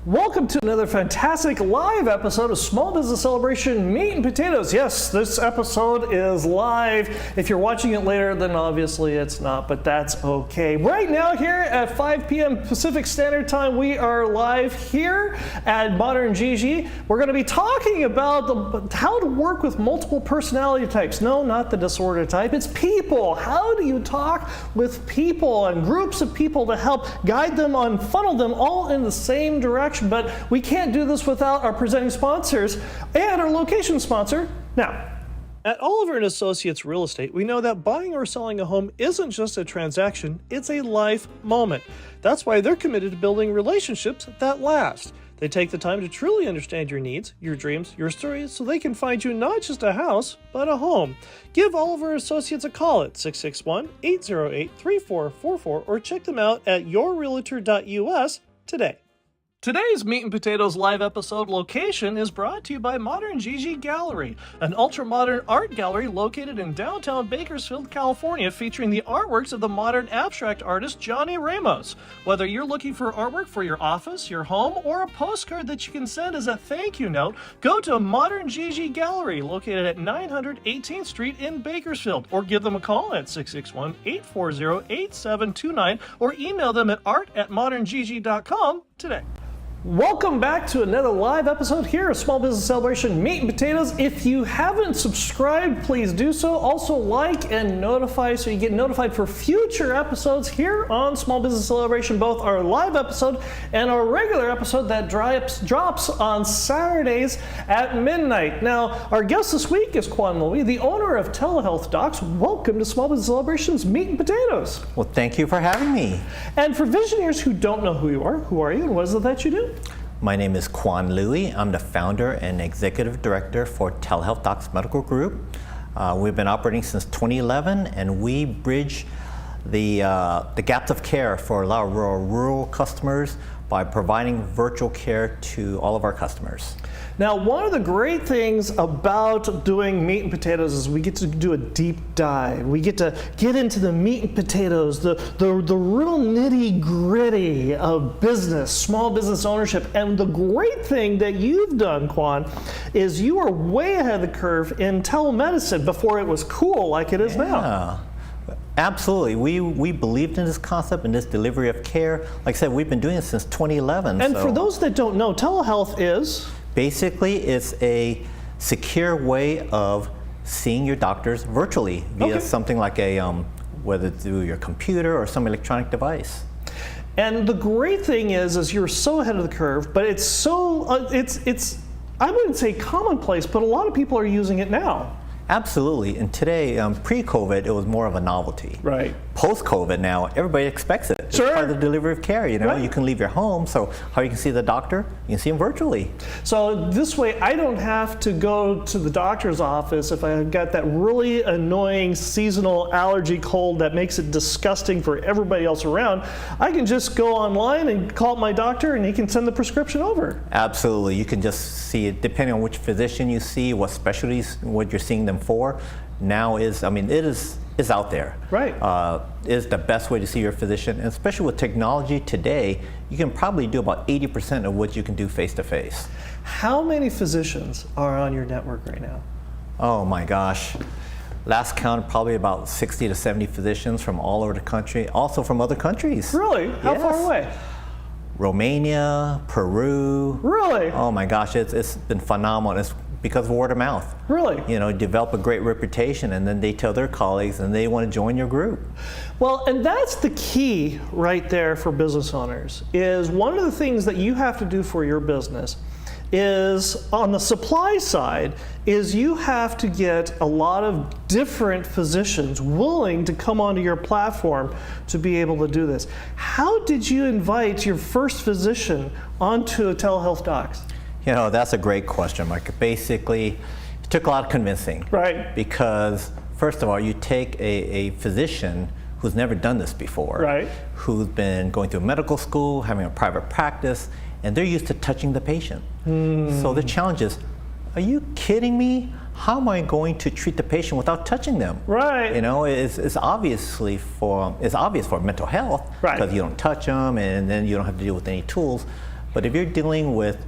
Welcome to another fantastic live episode of Small Business Celebration Meat and Potatoes. Yes, this episode is live. If you're watching it later, then obviously it's not, but that's okay. Right now here at 5 p.m. Pacific Standard Time, we are live here at Modern GG. We're going to be talking about how to work with multiple personality types. No, not the disorder type. It's people. How do you talk with people and groups of people to help guide them and funnel them all in the same direction? But we can't do this without our presenting sponsors and our location sponsor. Now, at Oliver & Associates Real Estate, we know that buying or selling a home isn't just a transaction, it's a life moment. That's why they're committed to building relationships that last. They take the time to truly understand your needs, your dreams, your stories, so they can find you not just a house, but a home. Give Oliver Associates a call at 661-808-3444 or check them out at yourrealtor.us today. Today's Meat and Potatoes live episode location is brought to you by Modern GG Gallery, an ultra-modern art gallery located in downtown Bakersfield, California, featuring the artworks of the modern abstract artist Johnny Ramos. Whether you're looking for artwork for your office, your home, or a postcard that you can send as a thank you note, go to Modern GG Gallery, located at 900 18th Street in Bakersfield, or give them a call at 661-840-8729, or email them at art@moderngg.com today. Welcome back to another live episode here of Small Business Celebration Meat and Potatoes. If you haven't subscribed, please do so. Also like and notify so you get notified for future episodes here on Small Business Celebration, both our live episode and our regular episode that drops on Saturdays at midnight. Now, our guest this week is Quon Louey, the owner of Telehealth Docs. Welcome to Small Business Celebration's Meat and Potatoes. Well, thank you for having me. And for visionaries who don't know who you are you and what is it that you do? My name is Quon Louey. I'm the founder and executive director for Telehealth Docs Medical Group. We've been operating since 2011, and we bridge the gaps of care for a lot of rural customers by providing virtual care to all of our customers. Now, one of the great things about doing Meat and Potatoes is we get to do a deep dive. We get to get into the meat and potatoes, the real nitty gritty of business, small business ownership. And the great thing that you've done, Quon, is you are way ahead of the curve in telemedicine before it was cool like it is now. Absolutely. We believed in this concept and this delivery of care. Like I said, we've been doing it since 2011. And for those that don't know, telehealth is? Basically, it's a secure way of seeing your doctors virtually via something like whether through your computer or some electronic device. And the great thing is you're so ahead of the curve, but it's so, it's I wouldn't say commonplace, but a lot of people are using it now. Absolutely. And today, pre-COVID, it was more of a novelty. Right. Post-COVID now, everybody expects it. It's sure. part of the delivery of care, you know. Right. You can leave your home, so how you can see the doctor, you can see him virtually. So this way, I don't have to go to the doctor's office if I've got that really annoying seasonal allergy cold that makes it disgusting for everybody else around. I can just go online and call my doctor, and he can send the prescription over. Absolutely. You can just see it, depending on which physician you see, what specialties, what you're seeing them for. Now is out there. Right. Is the best way to see your physician, and especially with technology today, you can probably do about 80% of what you can do face to face. How many physicians are on your network right now? Oh my gosh. Last count, probably about 60 to 70 physicians from all over the country, also from other countries. Really? How Yes. far away? Romania, Peru. Really? Oh my gosh, it's been phenomenal. It's because of word of mouth. Really? You know, develop a great reputation, and then they tell their colleagues, and they want to join your group. Well, and that's the key right there for business owners, is one of the things that you have to do for your business is, on the supply side, is you have to get a lot of different physicians willing to come onto your platform to be able to do this. How did you invite your first physician onto Telehealth Docs? You know, that's a great question, Mike. Basically, it took a lot of convincing. Right. Because, first of all, you take a physician who's never done this before, right, who's been going through medical school, having a private practice, and they're used to touching the patient. So the challenge is, are you kidding me? How am I going to treat the patient without touching them? Right. You know, it's obvious for mental health, right, because you don't touch them, and then you don't have to deal with any tools. But if you're dealing with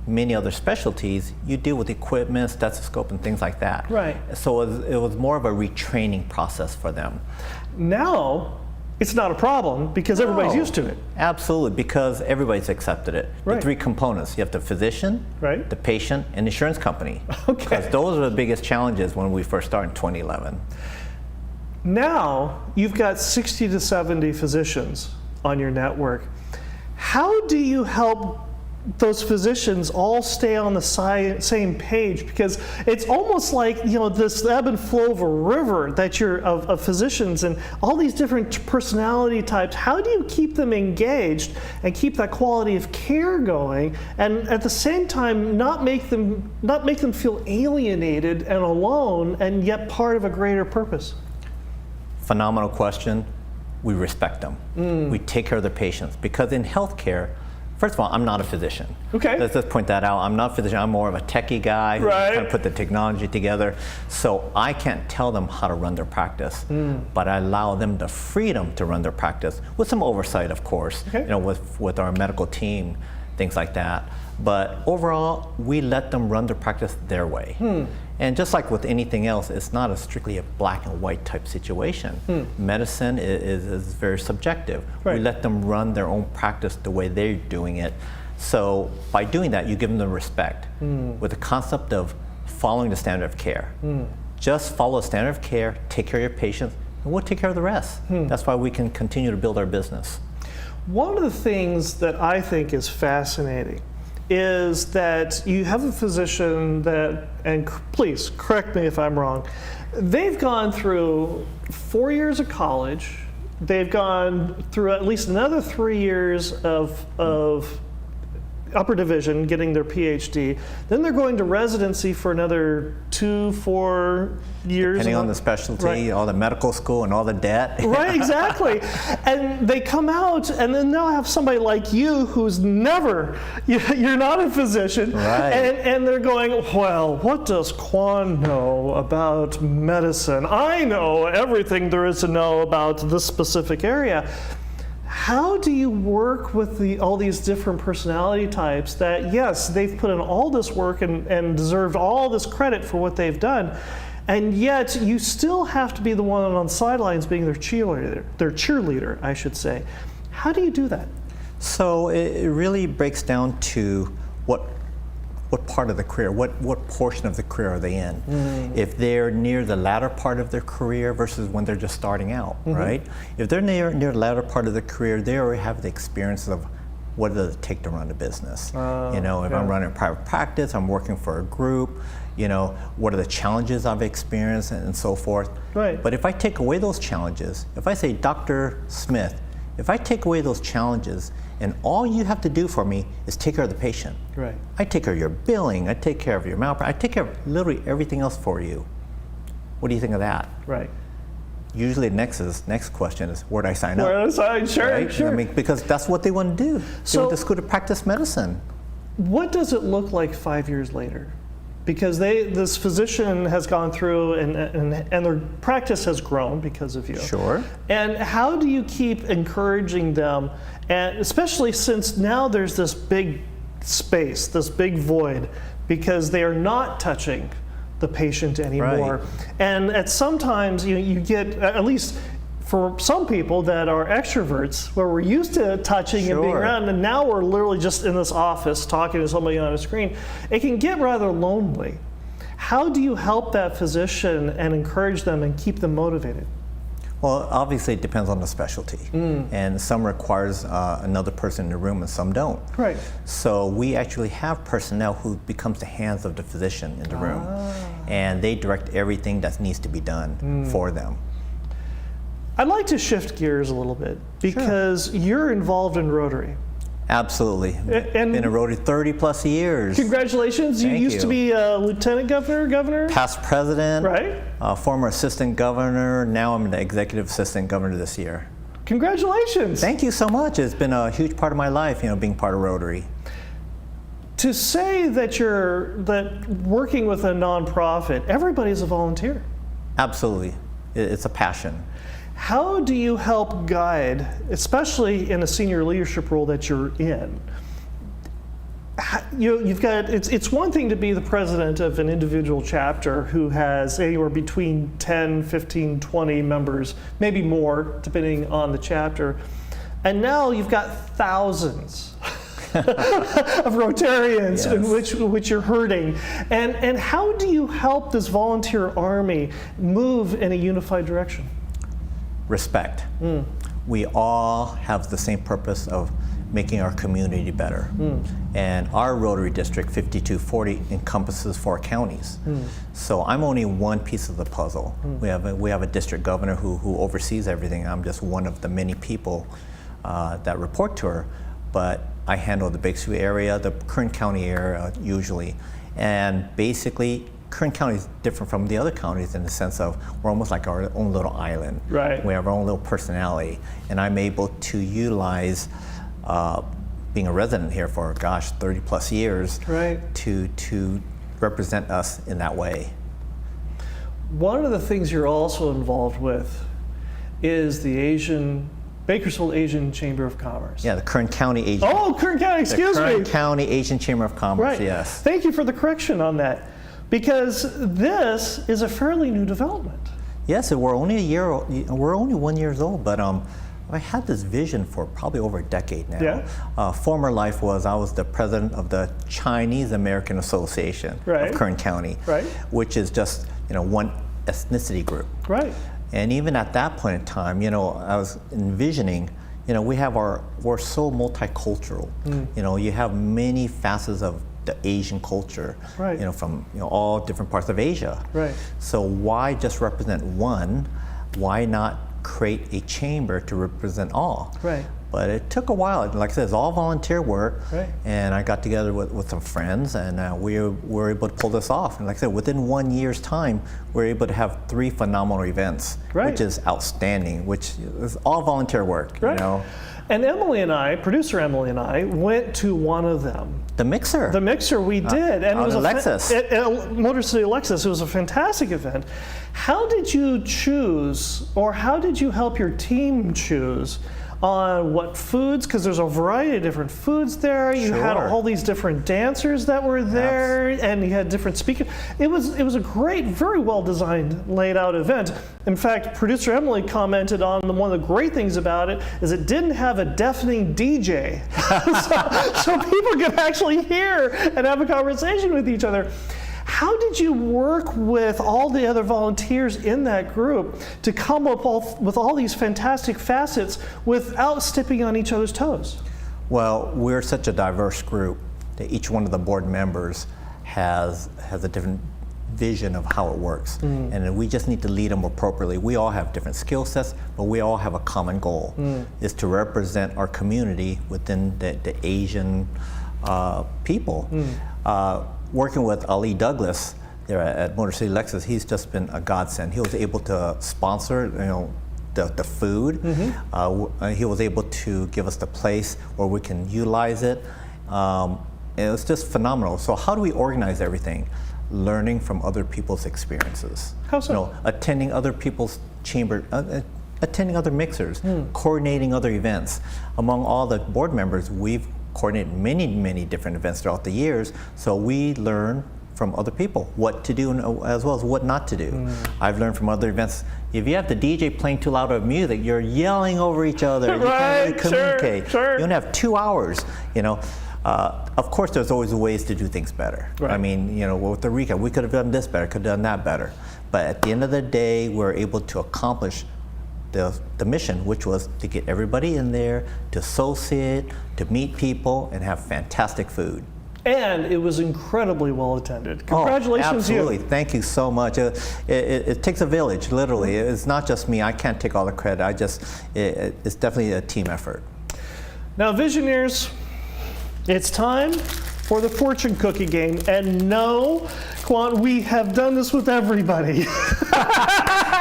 many other specialties, you deal with equipment, stethoscope, and things like that. Right. So it was more of a retraining process for them. Now, it's not a problem because everybody's No. used to it. Absolutely, because everybody's accepted it. Right. The three components: you have the physician, Right. the patient, and the insurance company. Okay. Because those are the biggest challenges when we first started in 2011. Now, you've got 60 to 70 physicians on your network. How do you help those physicians all stay on the same page? Because it's almost like, this ebb and flow of a river that of physicians and all these different personality types. How do you keep them engaged and keep that quality of care going, and at the same time not make them feel alienated and alone, and yet part of a greater purpose? Phenomenal question. We respect them. We take care of the patients, because in healthcare, first of all, I'm not a physician. Okay. Let's just point that out. I'm not a physician. I'm more of a techie guy who Right. kind of put the technology together. So I can't tell them how to run their practice, but I allow them the freedom to run their practice with some oversight, of course, Okay. with our medical team, things like that. But overall, we let them run their practice their way. And just like with anything else, it's not strictly a black and white type situation. Medicine is very subjective. Right. We let them run their own practice the way they're doing it. So by doing that, you give them the respect with the concept of following the standard of care. Just follow the standard of care, take care of your patients, and we'll take care of the rest. That's why we can continue to build our business. One of the things that I think is fascinating is that you have a physician that, and please correct me if I'm wrong, they've gone through 4 years of college, they've gone through at least another 3 years of upper division, getting their PhD, then they're going to residency for another 2-4 years. Depending on the specialty, Right. all the medical school and all the debt. Right, exactly. And they come out, and then they'll have somebody like you who's never, you're not a physician. Right. And they're going, well, what does Quon know about medicine? I know everything there is to know about this specific area. How do you work with all these different personality types that, yes, they've put in all this work and deserved all this credit for what they've done, and yet you still have to be the one on the sidelines being their cheerleader, I should say. How do you do that? So it really breaks down to what part of the career, what portion of the career are they in? If they're near the latter part of their career versus when they're just starting out, right? If they're near the latter part of their career, they already have the experience of what does it take to run a business. If I'm running a private practice, I'm working for a group, what are the challenges I've experienced and so forth. Right. But if I take away those challenges, if I say, Dr. Smith, if I take away those challenges and all you have to do for me is take care of the patient. Right. I take care of your billing, I take care of your malpractice, I take care of literally everything else for you. What do you think of that? Right. Usually the next question is, where do I sign up? Where do I sign? Sure, right? sure. I mean, because that's what they want to do. They So- want to go to practice medicine. What does it look like 5 years later? Because this physician has gone through and their practice has grown because of you. Sure. And how do you keep encouraging them, and especially since now there's this big space, this big void, because they are not touching the patient anymore. Right. And at sometimes you get, at least for some people that are extroverts, where we're used to touching and being Sure. around, and now we're literally just in this office talking to somebody on a screen, it can get rather lonely. How do you help that physician and encourage them and keep them motivated? Well, obviously it depends on the specialty. And some requires another person in the room and some don't. Right. So we actually have personnel who becomes the hands of the physician in the room. And they direct everything that needs to be done for them. I'd like to shift gears a little bit because you're involved in Rotary. Absolutely. And- been a Rotary 30 plus years. Congratulations, you Thank used to you. be a lieutenant governor? Past president, Right. Former assistant governor, now I'm the executive assistant governor this year. Congratulations. Thank you so much. It's been a huge part of my life, being part of Rotary. To say that that working with a nonprofit, everybody's a volunteer. Absolutely. It's a passion. How do you help guide, especially in a senior leadership role that you're in? you've got, it's one thing to be the president of an individual chapter who has anywhere between 10, 15, 20 members, maybe more, depending on the chapter. And now you've got thousands of Rotarians Yes. in which you're hurting. And how do you help this volunteer army move in a unified direction? Respect. We all have the same purpose of making our community better. And our Rotary District 5240 encompasses 4 counties. So I'm only one piece of the puzzle. We have a district governor who oversees everything. I'm just one of the many people that report to her, but I handle the Bakersfield area, the Kern County area usually. And basically, Kern County is different from the other counties in the sense of we're almost like our own little island. Right. We have our own little personality. And I'm able to utilize being a resident here for, 30 plus years, Right. to represent us in that way. One of the things you're also involved with is the Bakersfield Asian Chamber of Commerce. Yeah, the Kern County Asian. Oh, Kern County, excuse the me. Kern County Asian Chamber of Commerce, Right. yes. Thank you for the correction on that, because this is a fairly new development. Yes, we're only 1 year old, but I had this vision for probably over a decade now. Yeah. Former life was I was the president of the Chinese American Association Right. of Kern County, Right. which is just one ethnicity group. Right. And even at that point in time, I was envisioning, we're so multicultural. You have many facets of the Asian culture, Right. From all different parts of Asia. Right. So why just represent one? Why not create a chamber to represent all? Right. But it took a while. Like I said, it's all volunteer work. Right. And I got together with some friends, and we were able to pull this off. And like I said, within 1 year's time, we were able to have 3 phenomenal events, Right. which is outstanding, which is all volunteer work, Right. And producer Emily and I, went to one of them. The mixer. The mixer we did, and it was on Lexus. At Motor City Lexus. It was a fantastic event. How did you choose, or how did you help your team choose on what foods? Because there's a variety of different foods there. You had Sure. all these different dancers that were there, and you had different speakers. It was a great, very well designed, laid out event. In fact, producer Emily commented on one of the great things about it is it didn't have a deafening DJ, so people could actually hear and have a conversation with each other. How did you work with all the other volunteers in that group to come up with all these fantastic facets without stepping on each other's toes? Well, we're such a diverse group that each one of the board members has a different vision of how it works. And we just need to lead them appropriately. We all have different skill sets, but we all have a common goal, is to represent our community within the Asian people. Working with Ali Douglas there at Motor City Lexus, he's just been a godsend. He was able to sponsor, the food. He was able to give us the place where we can utilize it. And it was just phenomenal. So how do we organize everything? Learning from other people's experiences. How so? Attending other people's chamber, attending other mixers, coordinating other events. Among all the board members, we've coordinated many different events throughout the years, so we learn from other people what to do as well as what not to do. I've learned from other events, if you have the DJ playing too loud of music, you're yelling over each other. You can't really communicate. Sure. You only have 2 hours. Of course, there's always ways to do things better. Right. I mean, with the recap, we could have done this better, could have done that better. But at the end of the day, we're able to accomplish the mission, which was to get everybody in there, to associate, to meet people, and have fantastic food. And it was incredibly well attended. Congratulations, absolutely. you. Thank you so much. It takes a village, literally. It's not just me. I can't take all the credit. It's definitely a team effort. Now, Visioneers, it's time for the fortune cookie game. And no, Quon, we have done this with everybody.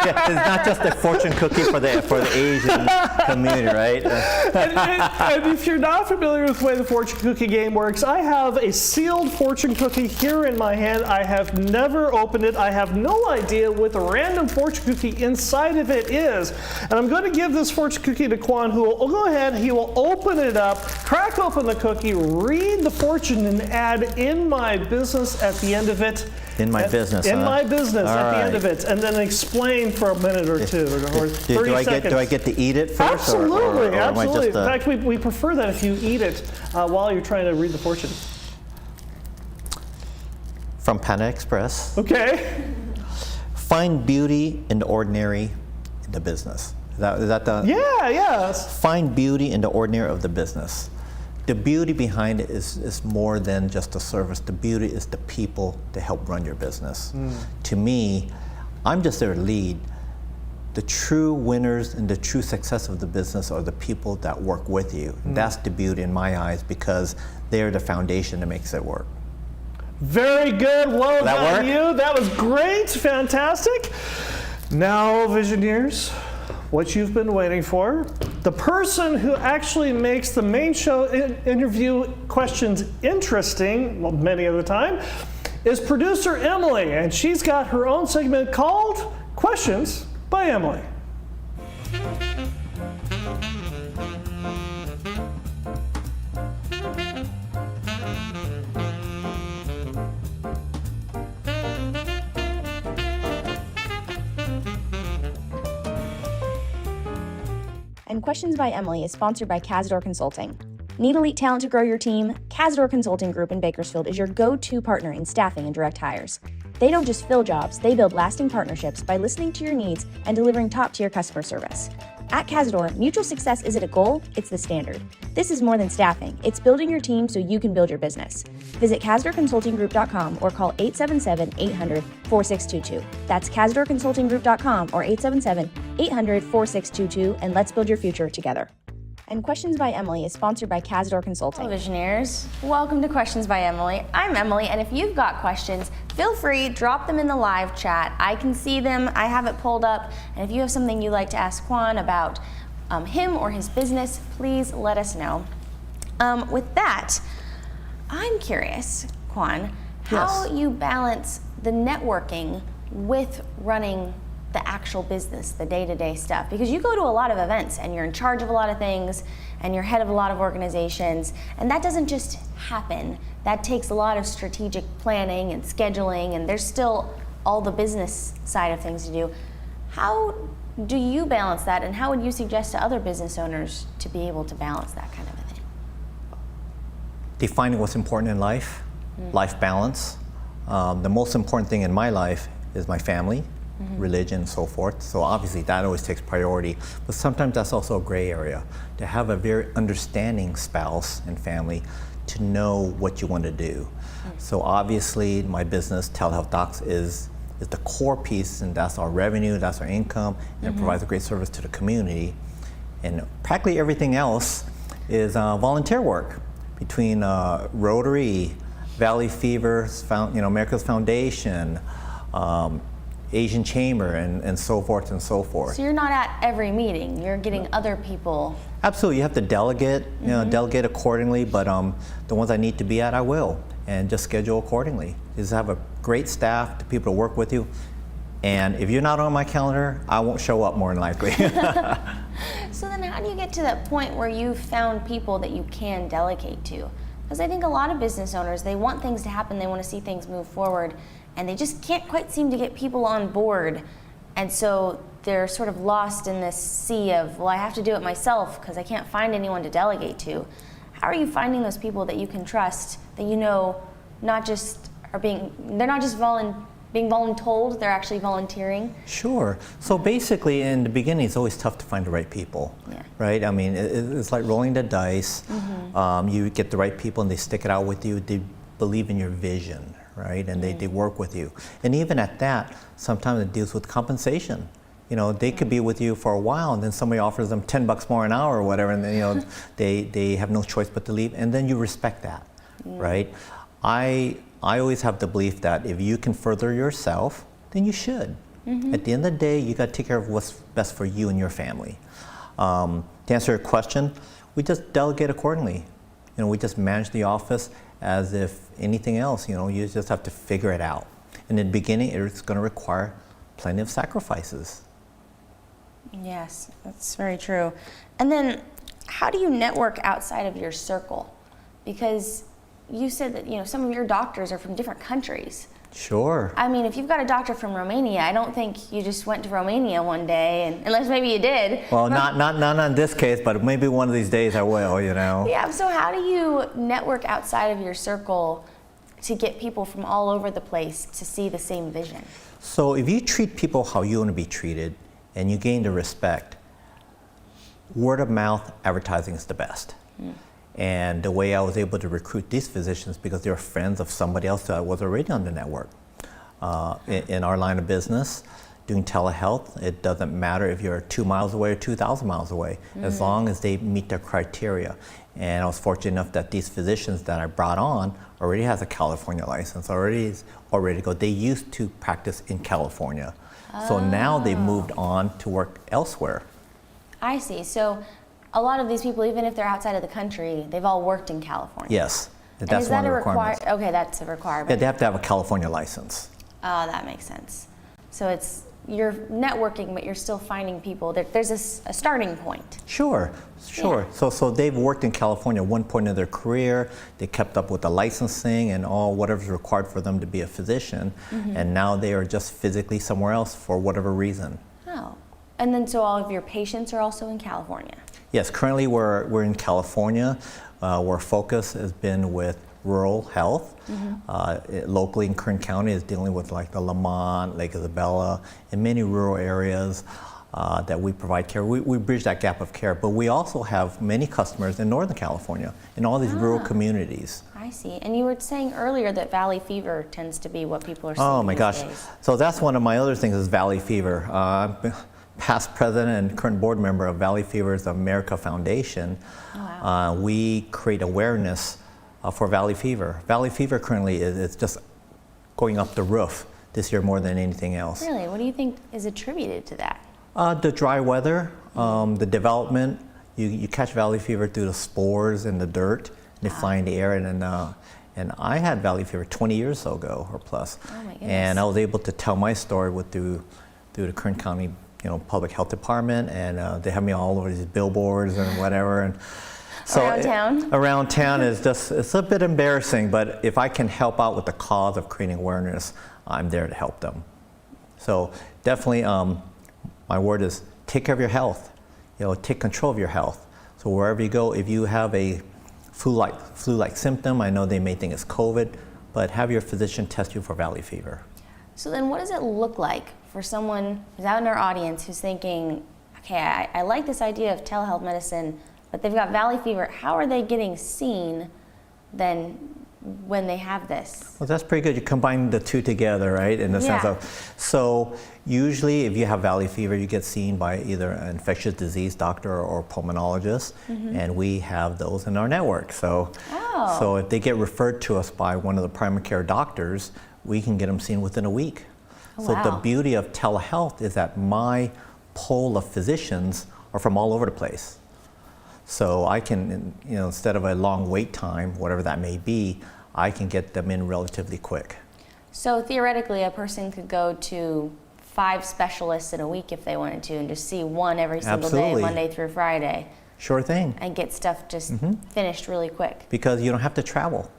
It's not just a fortune cookie for the Asian community, right? And if you're not familiar with the way the fortune cookie game works, I have a sealed fortune cookie here in my hand. I have never opened it. I have no idea what the random fortune cookie inside of it is. And I'm going to give this fortune cookie to Quon, who will go ahead, he will open it up, crack open the cookie, read the fortune, and add "in my business" at the end of it. In my business, In huh? my business All at the end right. of it, and then explain for a minute or two, or 30 seconds. Do I get to eat it first? Absolutely, or am I absolutely. just, In fact, we prefer that if you eat it while you're trying to read the fortune. From Panda Express. Okay. Find beauty in the ordinary in the business. Is that the? Yeah. Find beauty in the ordinary of the business. The beauty behind it is more than just the service. The beauty is the people that help run your business. To me, I'm just their lead. The true winners and the true success of the business are the people that work with you. That's the beauty in my eyes, because they're the foundation that makes it work. Very good. Well done, work? you. That was great. Fantastic. Now, Visioneers, what you've been waiting for. The person who actually makes the main show interview questions interesting, well, many of the time, is producer Emily, and she's got her own segment called Questions by Emily. And Questions by Emily is sponsored by Cazador Consulting. Need elite talent to grow your team? Cazador Consulting Group in Bakersfield is your go-to partner in staffing and direct hires. They don't just fill jobs, they build lasting partnerships by listening to your needs and delivering top-tier customer service. At Cazador, mutual success isn't a goal, it's the standard. This is more than staffing, it's building your team so you can build your business. Visit CazadorConsultingGroup.com or call 877-800-4622. That's CazadorConsultingGroup.com or 877-800-4622, and let's build your future together. And Questions by Emily is sponsored by Cazador Consulting. Hello, Visioneers. Welcome to Questions by Emily. I'm Emily, and if you've got questions, feel free, drop them in the live chat. I can see them, I have it pulled up, and if you have something you'd like to ask Quon about him or his business, please let us know. With that, I'm curious, Quon, how you balance the networking with running the actual business, the day-to-day stuff, because you go to a lot of events and you're in charge of a lot of things and you're head of a lot of organizations, and that doesn't just happen. That takes a lot of strategic planning and scheduling, and there's still all the business side of things to do. How do you balance that, and how would you suggest to other business owners to be able to balance that kind of a thing? Defining what's important in life, life balance. The most important thing in my life is my family, religion, and so forth. So obviously that always takes priority, but sometimes that's also a gray area. To have a very understanding spouse and family to know what you want to do. So obviously my business, Telehealth Docs, is the core piece, and that's our revenue, that's our income, and it provides a great service to the community. And practically everything else is volunteer work between Rotary, Valley Fever, America's Foundation, Asian Chamber, and so forth and so forth. So you're not at every meeting, you're getting other people. Absolutely, you have to delegate, delegate accordingly, but the ones I need to be at, I will, and just schedule accordingly. Just have a great staff, the people to work with you, and if you're not on my calendar, I won't show up more than likely. So then how do you get to that point where you've found people that you can delegate to? Because I think a lot of business owners, they want things to happen, they want to see things move forward, and they just can't quite seem to get people on board. And so they're sort of lost in this sea of, well, I have to do it myself because I can't find anyone to delegate to. How are you finding those people that you can trust, that you know they're not just being voluntold, they're actually volunteering? Sure. So basically, in the beginning, it's always tough to find the right people, right? I mean, it's like rolling the dice. You get the right people, and they stick it out with you. They believe in your vision, right? And they work with you. And even at that, sometimes it deals with compensation. You know, they could be with you for a while, and then somebody offers them $10 more an hour or whatever, and then, they have no choice but to leave, and then you respect that, right? I always have the belief that if you can further yourself, then you should. At the end of the day, you got to take care of what's best for you and your family. To answer your question, we just delegate accordingly. We just manage the office as if anything else. You just have to figure it out. In the beginning, it's going to require plenty of sacrifices. Yes, that's very true. And then how do you network outside of your circle? Because you said that some of your doctors are from different countries. Sure. I mean, if you've got a doctor from Romania, I don't think you just went to Romania one day, and unless maybe you did. Well, not in this case, but maybe one of these days I will, Yeah, so how do you network outside of your circle to get people from all over the place to see the same vision? So if you treat people how you want to be treated and you gain the respect, word of mouth advertising is the best. And the way I was able to recruit these physicians, because they were friends of somebody else that was already on the network. In our line of business, doing telehealth, it doesn't matter if you're 2 miles away or 2,000 miles away, as long as they meet their criteria. And I was fortunate enough that these physicians that I brought on already has a California license, already is ready to go. They used to practice in California. So now they moved on to work elsewhere. I see. So a lot of these people, even if they're outside of the country, they've all worked in California. Yes, that's and is one that of the a requirements. Okay, that's a requirement. Yeah, they have to have a California license. Oh, that makes sense. So you're networking, but you're still finding people. There's a starting point. Sure. Yeah. So they've worked in California at one point in their career. They kept up with the licensing and all whatever's required for them to be a physician. And now they are just physically somewhere else for whatever reason. Oh, and then so all of your patients are also in California. Yes, currently we're in California. Where focus has been with rural health. Locally in Kern County is dealing with like the Lamont, Lake Isabella, and many rural areas that we provide care. We bridge that gap of care, but we also have many customers in Northern California, in all these rural communities. I see. And you were saying earlier that valley fever tends to be what people are seeing Oh my these gosh. days. So that's one of my other things is valley fever. Past president and current board member of Valley Fever's America Foundation. Oh, wow. We create awareness for valley fever. Valley fever currently is just going up the roof this year more than anything else. Really? What do you think is attributed to that? The dry weather, the development. You catch valley fever through the spores in the dirt. They fly in the air, and I had valley fever 20 years ago or plus. Oh my goodness. And I was able to tell my story through the Kern County public health department, and they have me all over these billboards and whatever. And so around town? Around town is it's a bit embarrassing, but if I can help out with the cause of creating awareness, I'm there to help them. So definitely, my word is take care of your health. Take control of your health. So wherever you go, if you have a flu-like symptom, I know they may think it's COVID, but have your physician test you for valley fever. So then what does it look like for someone who's out in our audience who's thinking, okay, I like this idea of telehealth medicine, but they've got valley fever. How are they getting seen then when they have this? Well, that's pretty good. You combine the two together, right? In the sense of, so usually if you have valley fever, you get seen by either an infectious disease doctor or pulmonologist, and we have those in our network. So, so if they get referred to us by one of the primary care doctors, we can get them seen within a week. So the beauty of telehealth is that my pool of physicians are from all over the place. So I can, instead of a long wait time, whatever that may be, I can get them in relatively quick. So theoretically, a person could go to 5 specialists in a week if they wanted to and just see one every single day, Monday through Friday. Sure thing. And get stuff just finished really quick. Because you don't have to travel.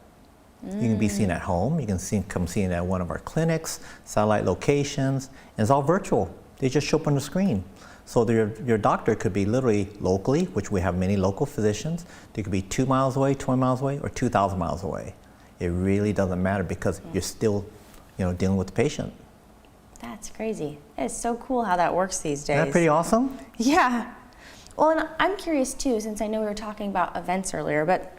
You can be seen at home. You can come seen at one of our clinics, satellite locations, and it's all virtual. They just show up on the screen. So your doctor could be literally locally, which we have many local physicians. They could be 2 miles away, 20 miles away, or 2,000 miles away. It really doesn't matter because you're still, dealing with the patient. That's crazy. It's so cool how that works these days. Isn't that pretty awesome? Yeah. Well, and I'm curious too, since I know we were talking about events earlier, but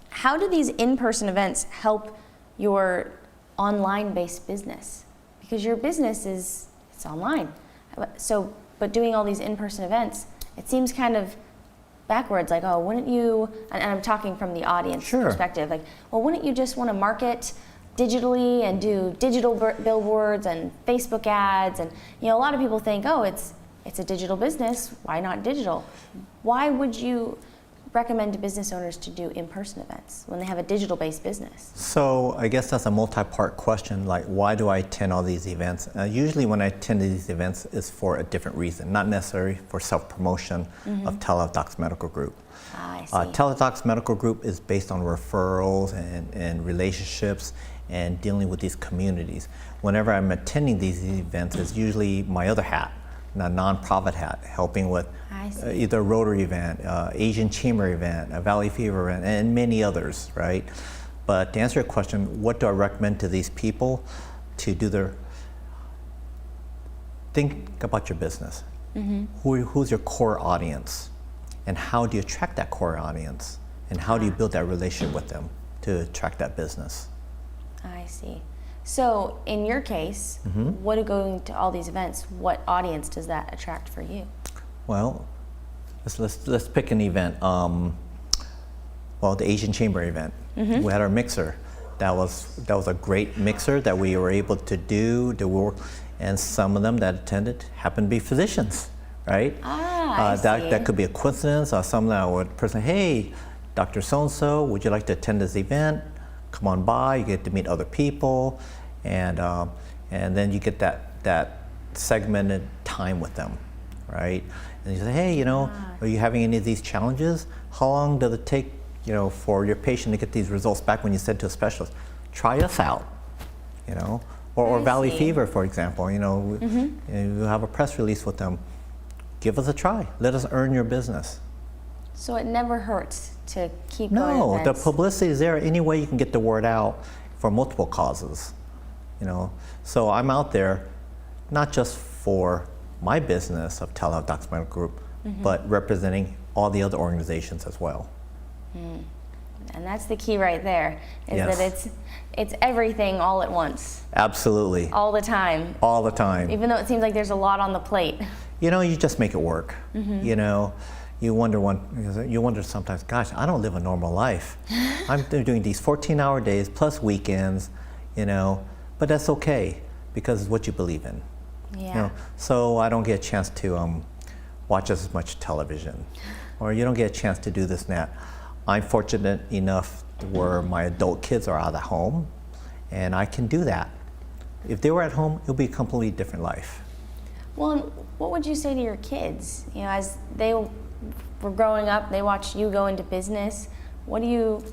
how do these in-person events help your online-based business? Because your business it's online. So, but doing all these in-person events, it seems kind of backwards, like, oh, wouldn't you, and I'm talking from the audience perspective, like, well, wouldn't you just want to market digitally and do digital billboards and Facebook ads? And, a lot of people think, oh, it's a digital business, why not digital? Why would you recommend to business owners to do in-person events when they have a digital-based business? So I guess that's a multi-part question, like why do I attend all these events? Usually when I attend these events it's for a different reason, not necessarily for self-promotion of Telehealth Docs Medical Group. I see. Telehealth Docs Medical Group is based on referrals and relationships and dealing with these communities. Whenever I'm attending these events, it's usually my other hat, a nonprofit hat, helping with either a Rotary event, Asian Chamber event, a Valley Fever event, and many others, right? But to answer your question, what do I recommend to these people to do think about your business. Who's your core audience? And how do you attract that core audience? And how do you build that relationship with them to attract that business? I see. So in your case, what are going to all these events? What audience does that attract for you? Well, let's pick an event. Well, the Asian Chamber event. We had our mixer. That was a great mixer that we were able to do the work, and some of them that attended happened to be physicians, right? That could be a coincidence, or some that would person, hey, Dr. So-and-so, would you like to attend this event? Come on by, you get to meet other people, and then you get that segmented time with them, right? And you say, hey, are you having any of these challenges? How long does it take, for your patient to get these results back when you said to a specialist? Try us out, or Valley Fever, for example. You have a press release with them. Give us a try. Let us earn your business. So it never hurts to keep going. No, the publicity is there. Any way you can get the word out for multiple causes, So I'm out there, not just for my business of Telehealth Docs Medical Group, but representing all the other organizations as well. And that's the key right there, is that it's everything all at once. Absolutely. All the time. All the time. Even though it seems like there's a lot on the plate. You just make it work. You wonder sometimes, gosh, I don't live a normal life. I'm doing these 14-hour days plus weekends, but that's okay because it's what you believe in. Yeah. So I don't get a chance to watch as much television, or you don't get a chance to do this and that. I'm fortunate enough where my adult kids are out of home, and I can do that. If they were at home, it would be a completely different life. Well, what would you say to your kids? As they were growing up, they watched you go into business. What do you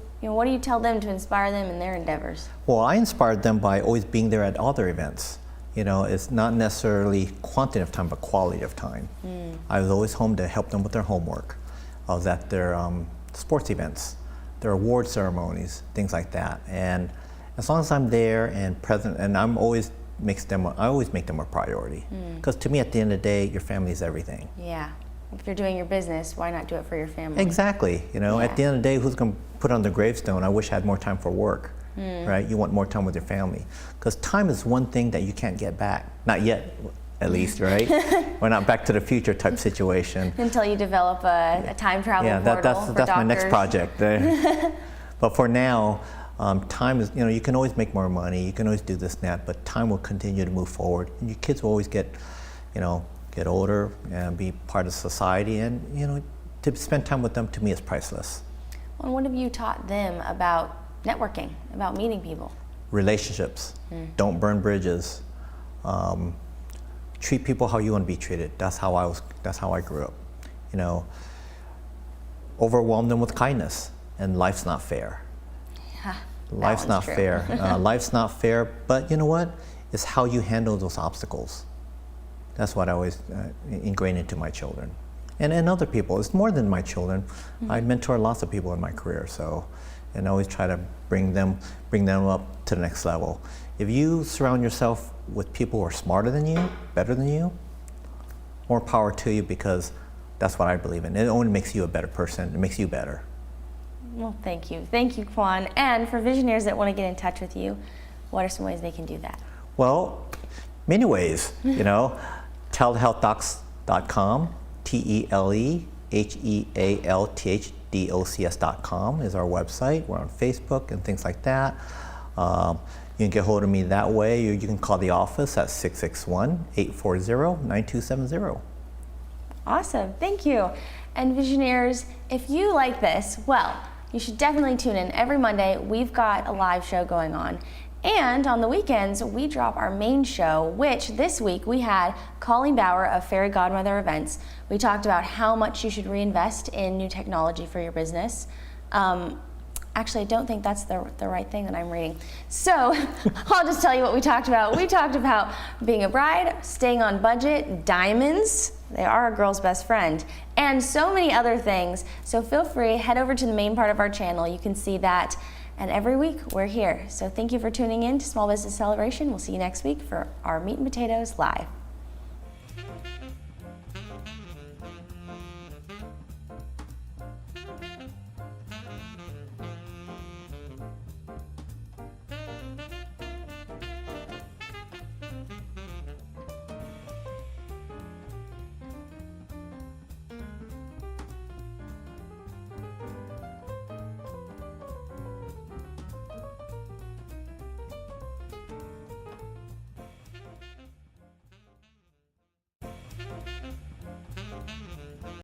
tell them to inspire them in their endeavors? Well, I inspired them by always being there at all their events. It's not necessarily quantity of time, but quality of time. I was always home to help them with their homework. I was at their sports events, their award ceremonies, things like that. And as long as I'm there and present, and I always make them a priority. Because to me, at the end of the day, your family is everything. Yeah. If you're doing your business, why not do it for your family? Exactly. At the end of the day, who's going to put on the gravestone, I wish I had more time for work, right? You want more time with your family. Because time is one thing that you can't get back. Not yet, at least, right? We're not back to the future type situation. Until you develop a time travel portal that's my next project. But for now, time is, you can always make more money, you can always do this and that, but time will continue to move forward. And your kids will always get older and be part of society, and to spend time with them, to me, is priceless. Well, and what have you taught them about networking, about meeting people? Relationships. Don't burn bridges. Treat people how you want to be treated. That's how I grew up. Overwhelm them with kindness, and life's not fair. Yeah, life's not true. fair. Life's not fair, but you know what? It's how you handle those obstacles. That's what I always ingrain into my children. And other people. It's more than my children. I mentor lots of people in my career, and I always try to bring them up to the next level. If you surround yourself with people who are smarter than you, better than you, more power to you, because that's what I believe in. It only makes you a better person. It makes you better. Well, thank you. Thank you, Quon. And for visionaries that want to get in touch with you, what are some ways they can do that? Well, many ways. Telehealthdocs.com, TelehealthDocs.com is our website. We're on Facebook and things like that. You can get hold of me that way, or you can call the office at 661-840-9270. Awesome, thank you. And Visionaires, if you like this, well, you should definitely tune in every Monday. We've got a live show going on. And on the weekends, we drop our main show, which this week we had Colleen Bauer of Fairy Godmother Events. We talked about how much you should reinvest in new technology for your business. Actually, I don't think that's the right thing that I'm reading. So I'll just tell you what we talked about. We talked about being a bride, staying on budget, diamonds, they are a girl's best friend, and so many other things. So feel free, head over to the main part of our channel. You can see that. And every week we're here. So thank you for tuning in to Small Business Celebration. We'll see you next week for our Meat and Potatoes Live.